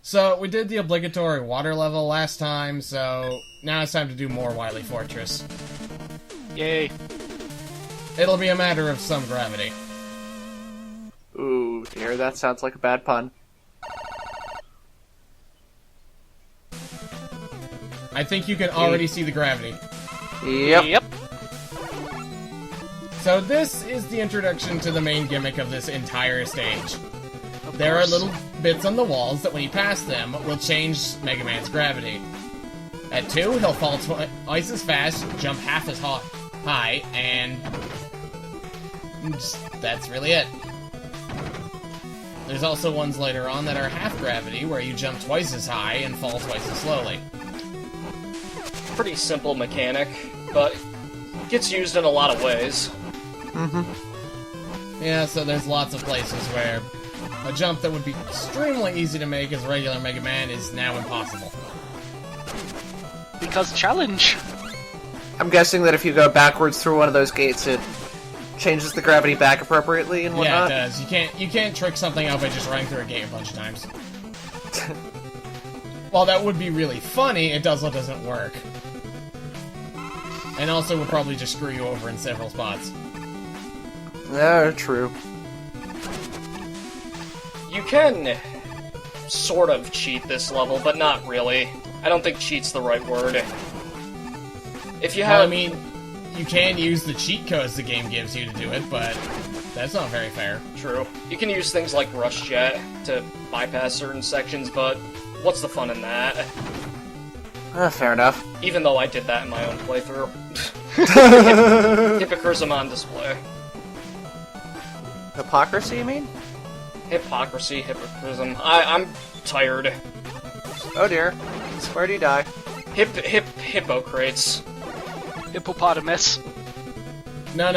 So, we did the obligatory water level last time, so now it's time to do more Wily Fortress. Yay. It'll be a matter of some gravity. Ooh, dear, that sounds like a bad pun. I think you can already see the gravity. Yep. So this is the introduction to the main gimmick of this entire stage. Of There are course. little bits on the walls that when you pass them will change Mega Man's gravity. At 2, he'll fall twice as fast, jump half as high, and that's really it. There's also ones later on that are half gravity, where you jump twice as high and fall twice as slowly. Pretty simple mechanic, but gets used in a lot of ways. Yeah, so there's lots of places where a jump that would be extremely easy to make as a regular Mega Man is now impossible. Because challenge. I'm guessing that if you go backwards through one of those gates, it changes the gravity back appropriately and Yeah, whatnot. it does. You can't trick something out by just running through a gate a bunch of times. While that would be really funny, it doesn't work. And also would probably just screw you over in several spots. True. You can sort of cheat this level, but not really. I don't think cheat's the right word. If you have... Well, I mean, you can use the cheat codes the game gives you to do it, but that's not very fair. True. You can use things like Rush Jet to bypass certain sections, but what's the fun in that? Fair enough. Even though I did that in my own playthrough. Hypocrisy on display. Hypocrisy, you mean? Hypocrisy, hypocrism. I'm tired. Oh dear. Where do you die? Hippocrates. Hippopotamus. No.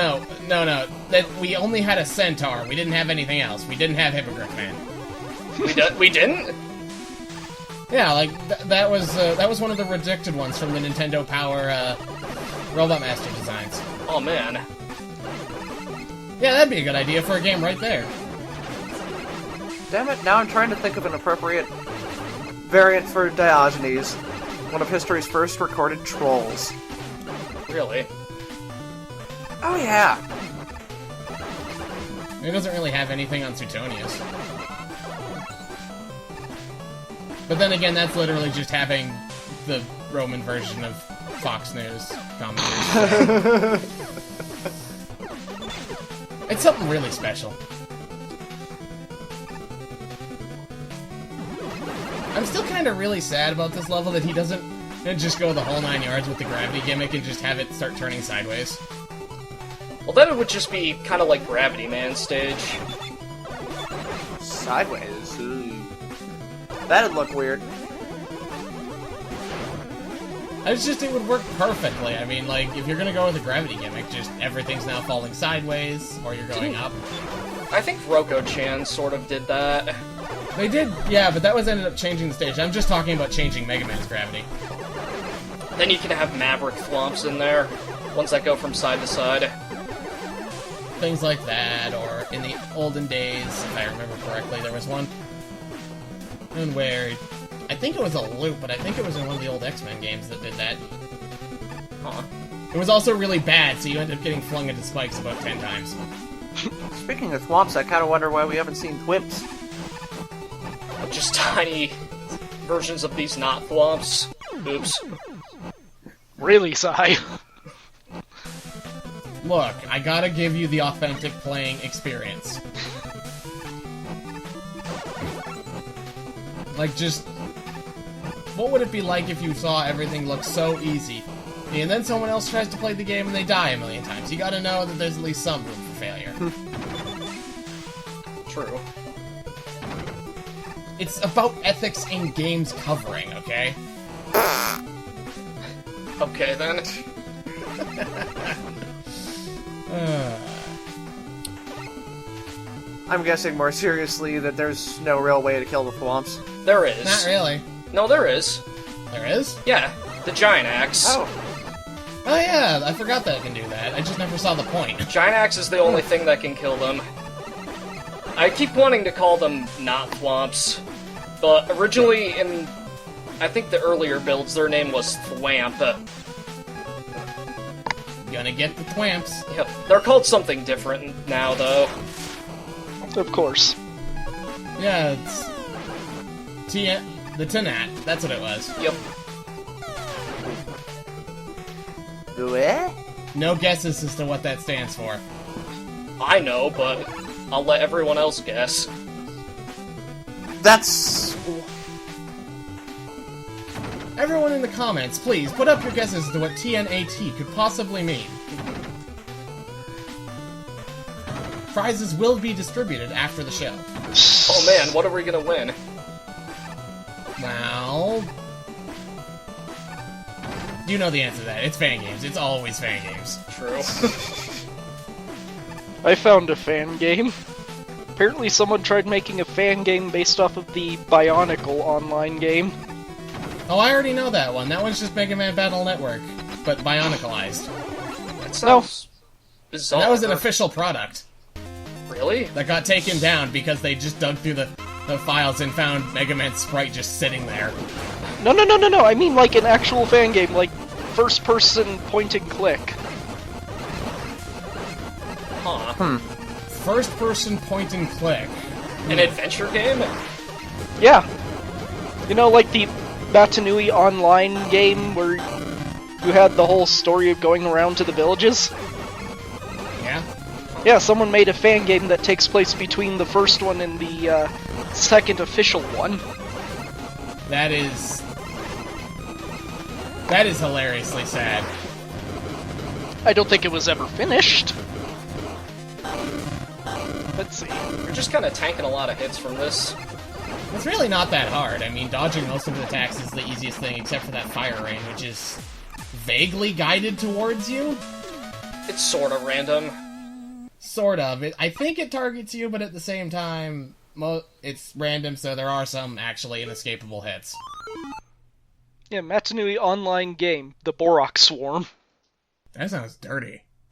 That we only had a centaur. We didn't have anything else. We didn't have Hippogriff Man. We didn't? Yeah, like that was one of the rejected ones from the Nintendo Power Robot Master designs. Oh man. Yeah, that'd be a good idea for a game right there. Damn it, now I'm trying to think of an appropriate variant for Diogenes, one of history's first recorded trolls. Really? Oh yeah! It doesn't really have anything on Suetonius. But then again, that's literally just having the Roman version of Fox News commentators. It's something really special. I'm still kind of really sad about this level that he doesn't just go the whole 9 yards with the gravity gimmick and just have it start turning sideways. Well, then it would just be kind of like Gravity Man's stage. Sideways. Ooh. That'd look weird. It's just, it would work perfectly. I mean, like, if you're gonna go with a gravity gimmick, just everything's now falling sideways, or you're going up. I think Roko-chan sort of did that. They did, yeah, but that was ended up changing the stage. I'm just talking about changing Mega Man's gravity. Then you can have Maverick Thwomps in there, ones that go from side to side. Things like that, or in the olden days, if I remember correctly, there was one and where I think it was a loop, but I think it was in one of the old X-Men games that did that. Huh. It was also really bad, so you end up getting flung into spikes about 10 times. Speaking of thwomps, I kind of wonder why we haven't seen thwimps. Just tiny versions of these not Thwomps. Oops. Really, Sigh? Look, I gotta give you the authentic playing experience. Like, just... what would it be like if you saw everything look so easy, and then someone else tries to play the game and they die a million times? You gotta know that there's at least some room for failure. True. It's about ethics in games covering, okay? Okay, then. I'm guessing more seriously that there's no real way to kill the thwomps. There is. Not really. No, there is. There is? Yeah, the Giant Axe. Oh. Oh yeah, I forgot that it can do that. I just never saw the point. Giant Axe is the only thing that can kill them. I keep wanting to call them not Thwomps, But originally, in I think the earlier builds, their name was Thwamp. Gonna get the thwamps. Yep, they're called something different now, though. Of course. Yeah, it's... the Tanat. That's what it was. Yep. Eh? No guesses as to what that stands for. I know, but I'll let everyone else guess. That's... Everyone in the comments, please, put up your guesses as to what TNAT could possibly mean. Prizes will be distributed after the show. Oh man, what are we gonna win? Well... You know the answer to that. It's fan games. It's always fan games. True. I found a fan game. Apparently someone tried making a fan game based off of the Bionicle online game. Oh, I already know that one. That one's just Mega Man Battle Network, but Bionicalized. That sounds bizarre. And that was an official product Really? that got taken down because they just dug through the files and found Mega Man Sprite just sitting there. No, I mean like an actual fan game, like first-person point-and-click. Huh. First-person point-and-click. An adventure game? Yeah. You know, like the Batanui online game where you had the whole story of going around to the villages? Yeah? Yeah, someone made a fan game that takes place between the first one and the second official one. That is hilariously sad. I don't think it was ever finished. Let's see. We're just kind of tanking a lot of hits from this. It's really not that hard. I mean, dodging most of the attacks is the easiest thing, except for that fire rain, which is vaguely guided towards you. It's sort of random. Sort of. I think it targets you, but at the same time, it's random, so there are some actually inescapable hits. Yeah, Matanui online game, the Borok Swarm. That sounds dirty.